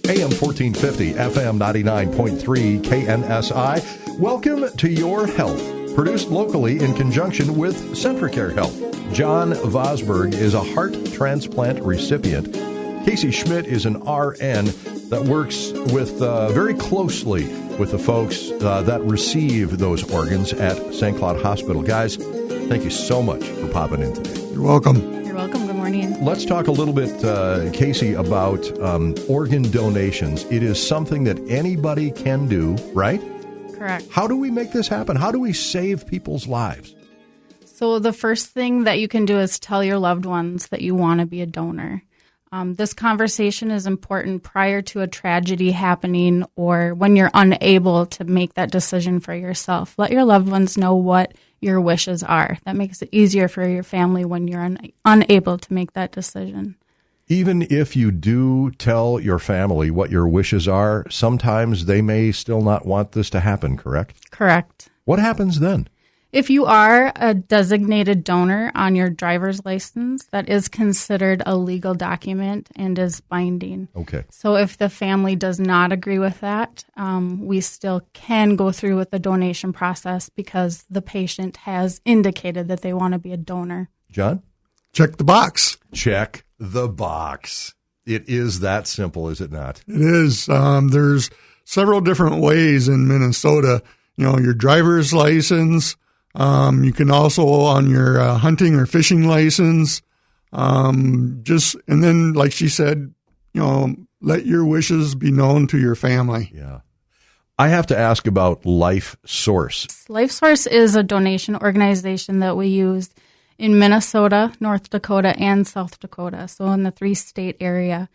AM 1450, FM 99.3, KNSI. Welcome to Your Health, produced locally in conjunction with CentraCare Health. John Vosberg is a heart transplant recipient. Casey Schmidt is an RN that works with very closely with the folks that receive those organs at St. Cloud Hospital. Guys, thank you so much for popping in today. You're welcome. You're welcome. Good morning. Let's talk a little bit, Casey, about organ donations. It is something that anybody can do, right? Correct. How do we make this happen? How do we save people's lives? So the first thing that you can do is tell your loved ones that you want to be a donor. This conversation is important prior to a tragedy happening or when you're unable to make that decision for yourself. Let your loved ones know what your wishes are. That makes it easier for your family when you're unable to make that decision. Even if you do tell your family what your wishes are, sometimes they may still not want this to happen, correct? Correct. What happens then? If you are a designated donor on your driver's license, that is considered a legal document and is binding. Okay. So if the family does not agree with that, we still can go through with the donation process because the patient has indicated that they want to be a donor. John? Check the box. Check the box. It is that simple, is it not? It is. There's several different ways in Minnesota. You know, your driver's license. You can also on your hunting or fishing license. And then, like she said, you know, let your wishes be known to your family. Yeah. I have to ask about Life Source. Life Source is a donation organization that we use in Minnesota, North Dakota, and South Dakota, so in the 3-state area.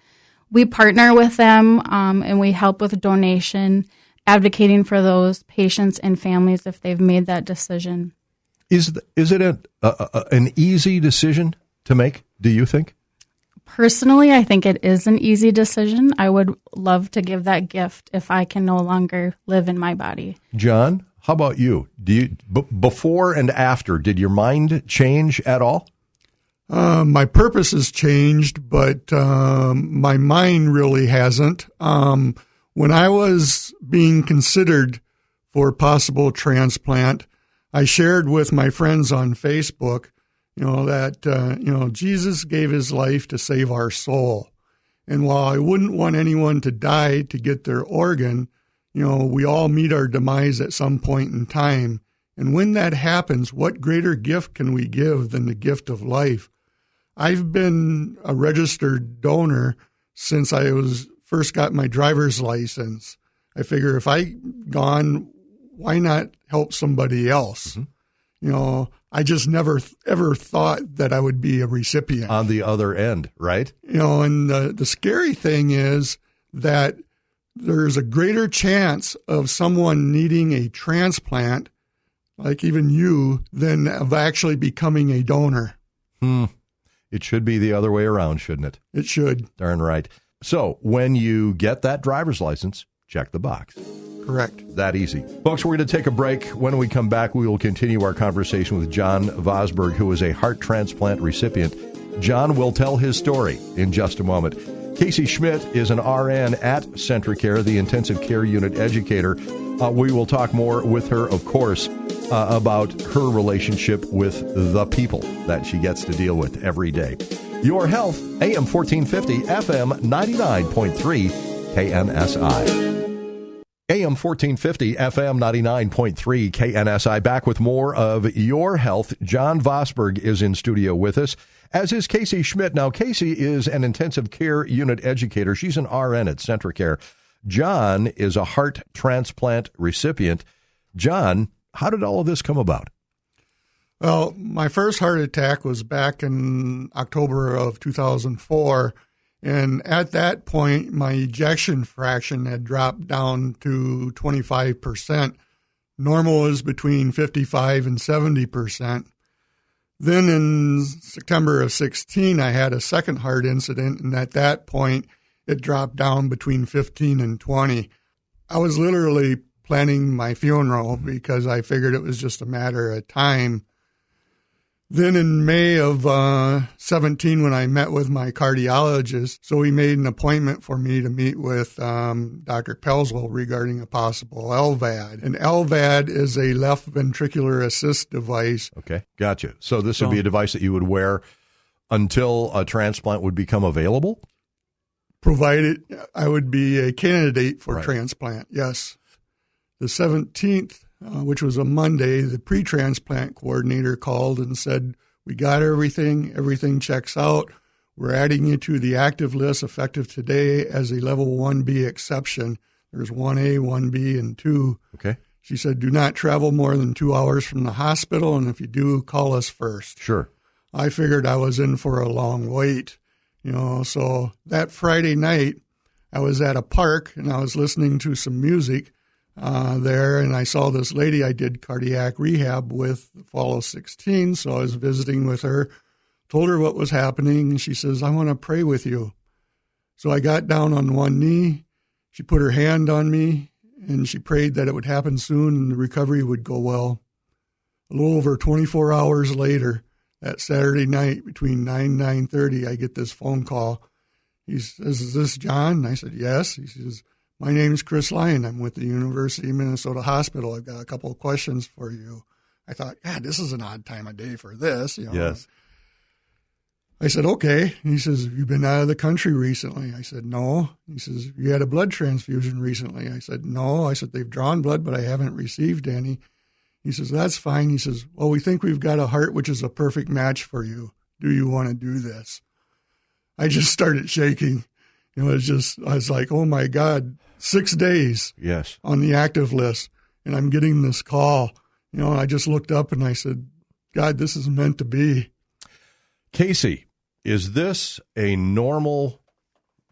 We partner with them, and we help with donation, advocating for those patients and families if they've made that decision. Is it an easy decision to make, do you think? Personally, I think it is an easy decision. I would love to give that gift if I can no longer live in my body. John, how about you? Do you before and after, did your mind change at all? My purpose has changed, but my mind really hasn't. When I was being considered for possible transplant, I shared with my friends on Facebook, you know, that, Jesus gave his life to save our soul. And while I wouldn't want anyone to die to get their organ, you know, we all meet our demise at some point in time. And when that happens, what greater gift can we give than the gift of life? I've been a registered donor since I first got my driver's license. I figure if I gone, why not help somebody else? Mm-hmm. You know, I just never ever thought that I would be a recipient. On the other end, right? You know, and the scary thing is that there's a greater chance of someone needing a transplant, like even you, than of actually becoming a donor. It should be the other way around, shouldn't it? It should. Darn right. So when you get that driver's license, check the box. Correct. That easy. Folks, we're going to take a break. When we come back, we will continue our conversation with John Vosberg, who is a heart transplant recipient. John will tell his story in just a moment. Casey Schmidt is an RN at CentraCare, the intensive care unit educator. We will talk more with her, of course, about her relationship with the people that she gets to deal with every day. Your Health, AM 1450, FM 99.3, KNSI. AM 1450, FM 99.3, KNSI. Back with more of Your Health. John Vosberg is in studio with us, as is Casey Schmidt. Now, Casey is an intensive care unit educator. She's an RN at CentraCare. John is a heart transplant recipient. John, how did all of this come about? Well, my first heart attack was back in October of 2004. And at that point, my ejection fraction had dropped down to 25%. Normal is between 55 and 70%. Then in September of 16, I had a second heart incident, and at that point, it dropped down between 15 and 20. I was literally planning my funeral because I figured it was just a matter of time. Then in May of 17, when I met with my cardiologist, so he made an appointment for me to meet with Dr. Pelswell regarding a possible LVAD. And LVAD is a left ventricular assist device. Okay, gotcha. So this would be a device that you would wear until a transplant would become available? Provided I would be a candidate for Right. transplant, yes. The 17th, which was a Monday, the pre-transplant coordinator called and said, we got everything checks out. We're adding you to the active list effective today as a level 1B exception. There's 1A, 1B, and 2. Okay. She said, do not travel more than 2 hours from the hospital, and if you do, call us first. Sure. I figured I was in for a long wait, so that Friday night I was at a park and I was listening to some music there, and I saw this lady I did cardiac rehab with the fall of 16, so I was visiting with her, told her what was happening, and she says, I want to pray with you. So I got down on one knee, she put her hand on me, and she prayed that it would happen soon and the recovery would go well. A little over 24 hours later, that Saturday night between 9 and 9:30, I get this phone call. He says, is this John? And I said, yes. He says, my name's Chris Lyon. I'm with the University of Minnesota Hospital. I've got a couple of questions for you. I thought, God, this is an odd time of day for this. Yes. I said, okay. He says, have you been out of the country recently? I said, no. He says, you had a blood transfusion recently? I said, no. I said, they've drawn blood, but I haven't received any. He says, that's fine. He says, well, we think we've got a heart which is a perfect match for you. Do you want to do this? I just started shaking. I was like, oh my God, 6 days Yes. on the active list, and I'm getting this call. I just looked up and I said, God, this is meant to be. Casey, is this a normal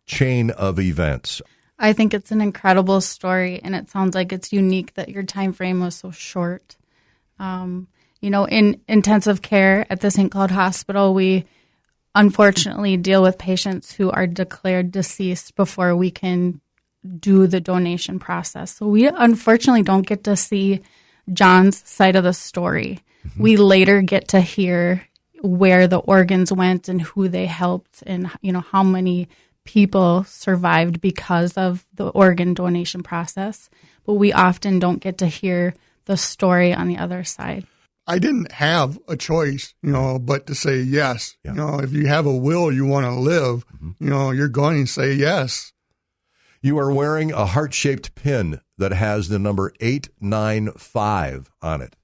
chain of events? I think it's an incredible story, and it sounds like it's unique that your time frame was so short. In intensive care at the St. Cloud Hospital, we unfortunately deal with patients who are declared deceased before we can do the donation process. So we unfortunately don't get to see John's side of the story. Mm-hmm. We later get to hear where the organs went and who they helped and, how many people survived because of the organ donation process. But we often don't get to hear the story on the other side. I didn't have a choice, but to say yes. Yeah. If you have a will, you want to live, you're going to say yes. You are wearing a heart-shaped pin that has the number 895 on it.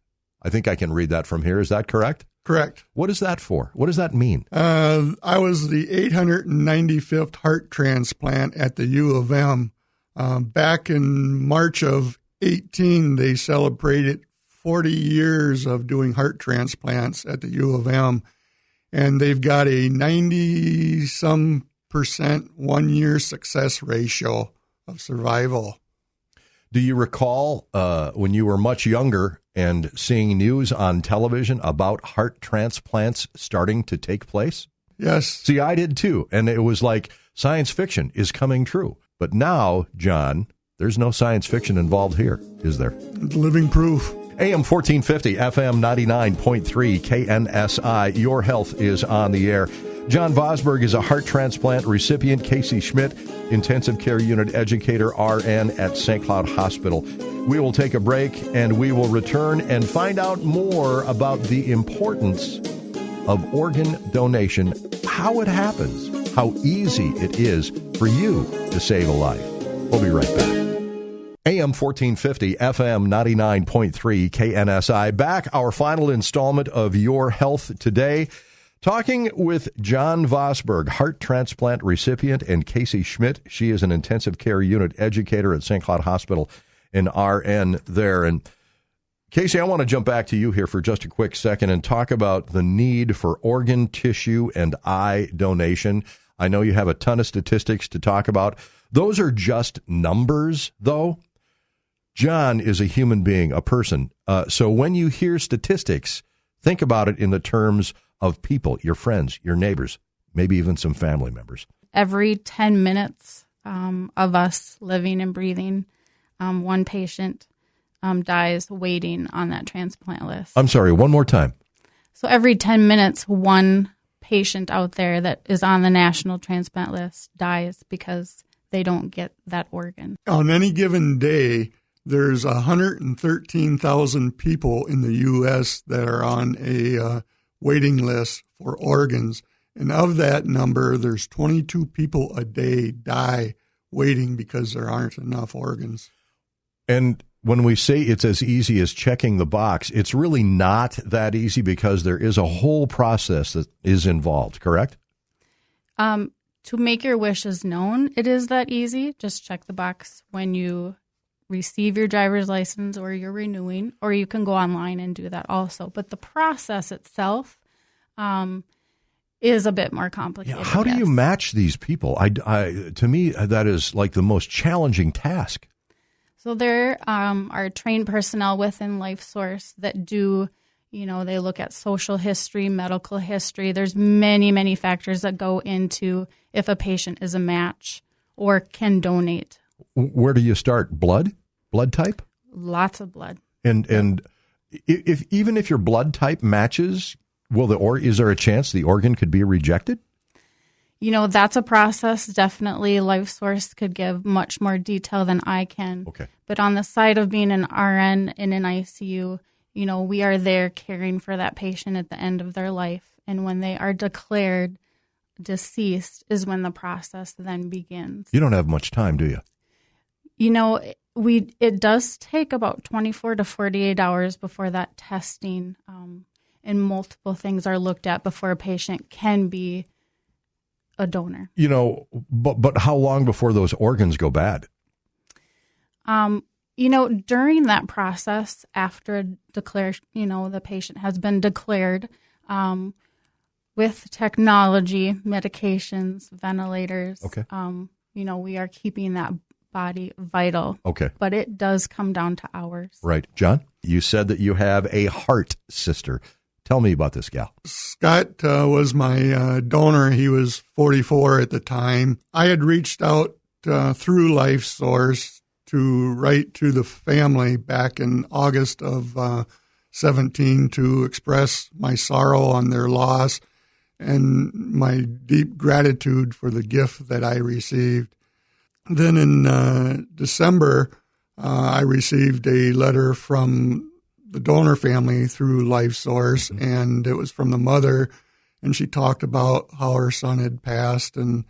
I think I can read that from here. Is that correct? Correct. What is that for? What does that mean? I was the 895th heart transplant at the U of M. Back in March of 18, they celebrated 40 years of doing heart transplants at the U of M, and they've got a 90-some% 1-year success ratio of survival. Do you recall when you were much younger and seeing news on television about heart transplants starting to take place? Yes. See, I did too, and it was like science fiction is coming true. But now, John, there's no science fiction involved here, is there? Living proof. AM 1450, FM 99.3, KNSI. Your health is on the air. John Vosberg is a heart transplant recipient. Casey Schmidt, intensive care unit educator, RN at St. Cloud Hospital. We will take a break and we will return and find out more about the importance of organ donation, how it happens, how easy it is for you to save a life. We'll be right back. AM 1450, FM 99.3, KNSI. Back, our final installment of Your Health Today. Talking with John Vosberg, heart transplant recipient, and Casey Schmidt. She is an intensive care unit educator at St. Cloud Hospital, an RN there. And Casey, I want to jump back to you here for just a quick second and talk about the need for organ, tissue, and eye donation. I know you have a ton of statistics to talk about. Those are just numbers, though. John is a human being, a person. So when you hear statistics, think about it in the terms of people, your friends, your neighbors, maybe even some family members. Every 10 minutes of us living and breathing, one patient dies waiting on that transplant list. I'm sorry, one more time. So every 10 minutes, one patient out there that is on the national transplant list dies because they don't get that organ. On any given day, there's 113,000 people in the U.S. that are on a waiting list for organs. And of that number, there's 22 people a day die waiting because there aren't enough organs. And when we say it's as easy as checking the box, it's really not that easy because there is a whole process that is involved, correct? To make your wishes known, it is that easy. Just check the box when you receive your driver's license or you're renewing, or you can go online and do that also. But the process itself is a bit more complicated. Yeah, how do you match these people? To me, that is like the most challenging task. So there are trained personnel within LifeSource that do, they look at social history, medical history. There's many, many factors that go into if a patient is a match or can donate. Where do you start? Blood type? Lots of blood. And even if your blood type matches, is there a chance the organ could be rejected? That's a process. Definitely LifeSource could give much more detail than I can. Okay. But on the side of being an RN in an ICU, we are there caring for that patient at the end of their life. And when they are declared deceased is when the process then begins. You don't have much time, do you? It does take about 24 to 48 hours before that testing and multiple things are looked at before a patient can be a donor. But how long before those organs go bad? During that process, after the patient has been declared, with technology, medications, ventilators, okay. We are keeping that body vital. Okay. But it does come down to hours. Right. John, you said that you have a heart sister. Tell me about this gal. Scott was my donor. He was 44 at the time. I had reached out through LifeSource to write to the family back in August of 17 to express my sorrow on their loss and my deep gratitude for the gift that I received. Then in December, I received a letter from the donor family through LifeSource, and it was from the mother, and she talked about how her son had passed, and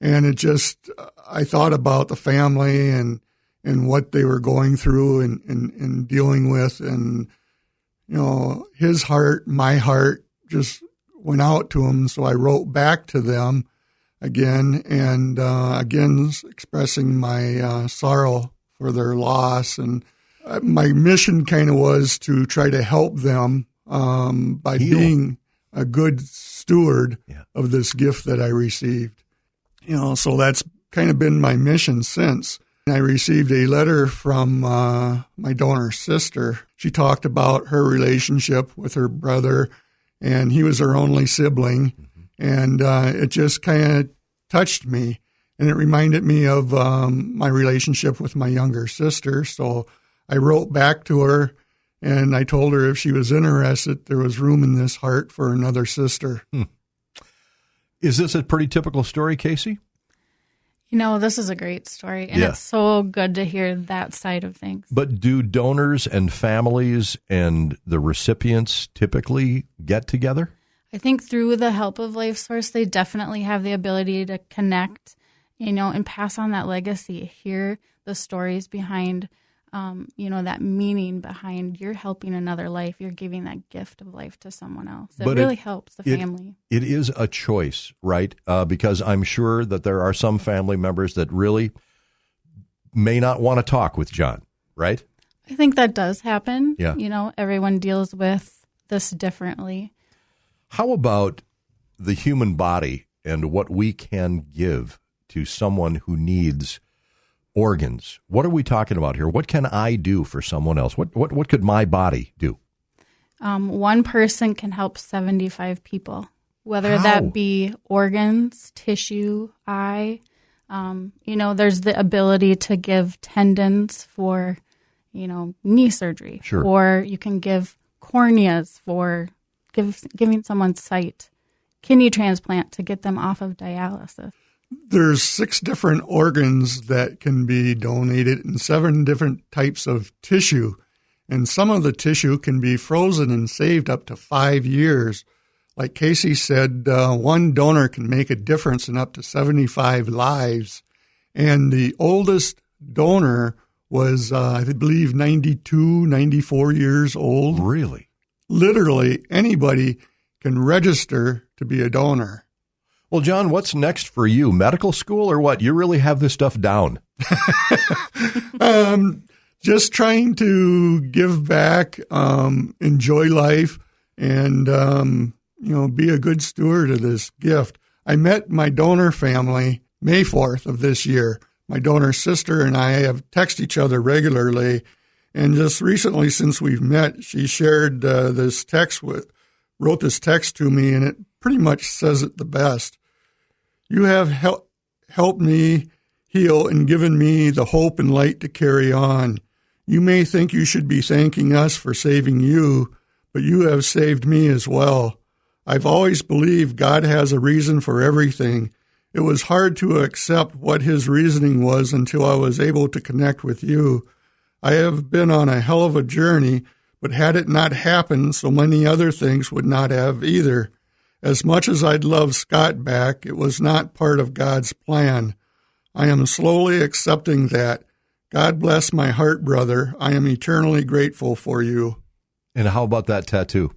it just, I thought about the family and what they were going through and dealing with, and his heart, my heart just went out to him. So I wrote back to them again, and again expressing my sorrow for their loss. And my mission kind of was to try to help them by being a good steward of this gift that I received. So that's kind of been my mission since. I received a letter from my donor's sister. She talked about her relationship with her brother, and he was her only sibling. And it just kind of touched me, and it reminded me of my relationship with my younger sister. So I wrote back to her, and I told her if she was interested, there was room in this heart for another sister. Is this a pretty typical story, Casey? This is a great story, and it's so good to hear that side of things. But do donors and families and the recipients typically get together? I think through the help of LifeSource, they definitely have the ability to connect, and pass on that legacy, hear the stories behind, that meaning behind you're helping another life, you're giving that gift of life to someone else. It really helps the family. It is a choice, right? Because I'm sure that there are some family members that really may not want to talk with John, right? I think that does happen. Yeah. Everyone deals with this differently. How about the human body and what we can give to someone who needs organs? What are we talking about here? What can I do for someone else? What could my body do? One person can help 75 people, whether that be organs, tissue, eye. There's the ability to give tendons for, knee surgery. Sure. Or you can give corneas for giving someone sight, kidney transplant to get them off of dialysis. There's 6 different organs that can be donated and 7 different types of tissue. And some of the tissue can be frozen and saved up to 5 years. Like Casey said, one donor can make a difference in up to 75 lives. And the oldest donor was, I believe, 92, 94 years old. Really? Literally, anybody can register to be a donor. Well, John, what's next for you? Medical school or what? You really have this stuff down. Just trying to give back, enjoy life, and, be a good steward of this gift. I met my donor family May 4th of this year. My donor sister and I have texted each other regularly. And just recently, since we've met, she shared wrote this text to me, and it pretty much says it the best. You have helped me heal and given me the hope and light to carry on. You may think you should be thanking us for saving you, but you have saved me as well. I've always believed God has a reason for everything. It was hard to accept what his reasoning was until I was able to connect with you. I have been on a hell of a journey, but had it not happened, so many other things would not have either. As much as I'd love Scott back, it was not part of God's plan. I am slowly accepting that. God bless my heart, brother. I am eternally grateful for you. And how about that tattoo?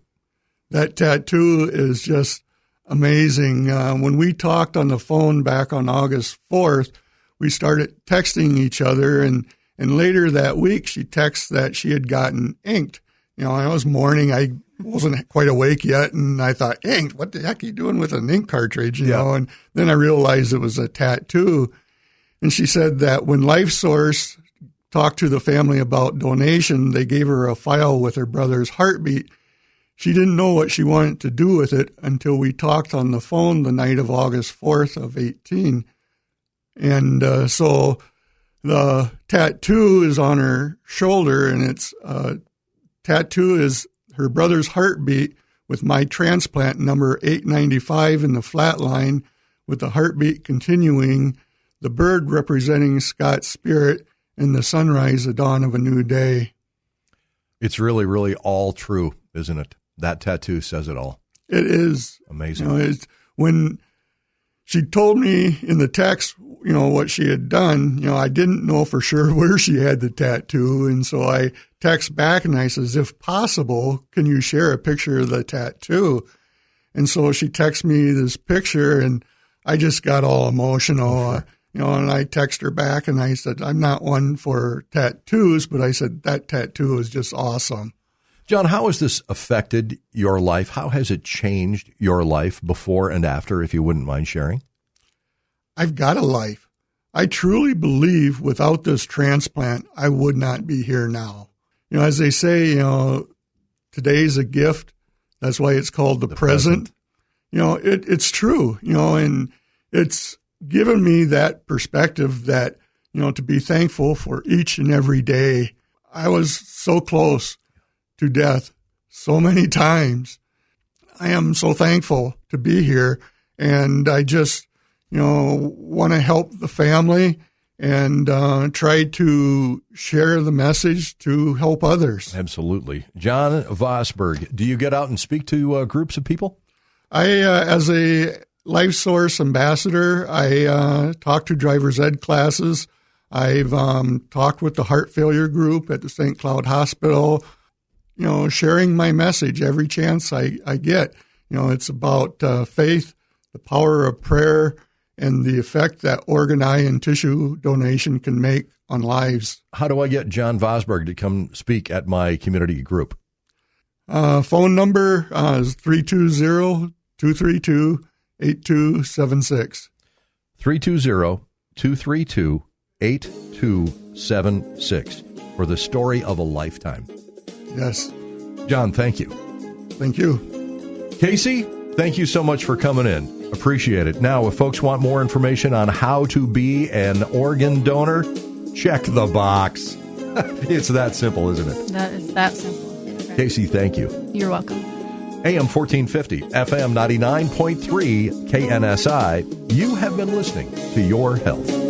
That tattoo is just amazing. When we talked on the phone back on August 4th, we started texting each other, and later that week she texted that she had gotten inked. It was morning. I wasn't quite awake yet, and I thought, inked? What the heck are you doing with an ink cartridge? You know, and then I realized it was a tattoo. And she said that when LifeSource talked to the family about donation, they gave her a file with her brother's heartbeat. She didn't know what she wanted to do with it until we talked on the phone the night of August 4th of 18. And so the tattoo is on her shoulder, and it's tattoo is her brother's heartbeat with my transplant number 895 in the flat line, with the heartbeat continuing, the bird representing Scott's spirit, and the sunrise, the dawn of a new day. It's really, really all true, isn't it? That tattoo says it all. It is. Amazing. When she told me in the text, what she had done, I didn't know for sure where she had the tattoo. And so I text back and I says, if possible, can you share a picture of the tattoo? And so she texted me this picture, and I just got all emotional, and I text her back and I said, I'm not one for tattoos, but I said, that tattoo is just awesome. John, how has this affected your life? How has it changed your life before and after, if you wouldn't mind sharing? I've got a life. I truly believe without this transplant, I would not be here now. As they say, today's a gift. That's why it's called the present. It's true, and it's given me that perspective that, to be thankful for each and every day. I was so close to death so many times. I am so thankful to be here, and I just, want to help the family and try to share the message to help others. Absolutely. John Vosberg, do you get out and speak to groups of people? As a LifeSource ambassador, I talk to driver's ed classes. I've talked with the heart failure group at the St. Cloud Hospital, sharing my message every chance I get. It's about faith, the power of prayer, and the effect that organ, eye, and tissue donation can make on lives. How do I get John Vosberg to come speak at my community group? Phone number is 320-232-8276. 320-232-8276 for the story of a lifetime. Yes. John, thank you. Thank you. Casey, thank you so much for coming in. Appreciate it. Now, if folks want more information on how to be an organ donor, check the box. It's that simple, isn't it? That is that simple. Casey, thank you. You're welcome. AM 1450, FM 99.3, KNSI. You have been listening to Your Health.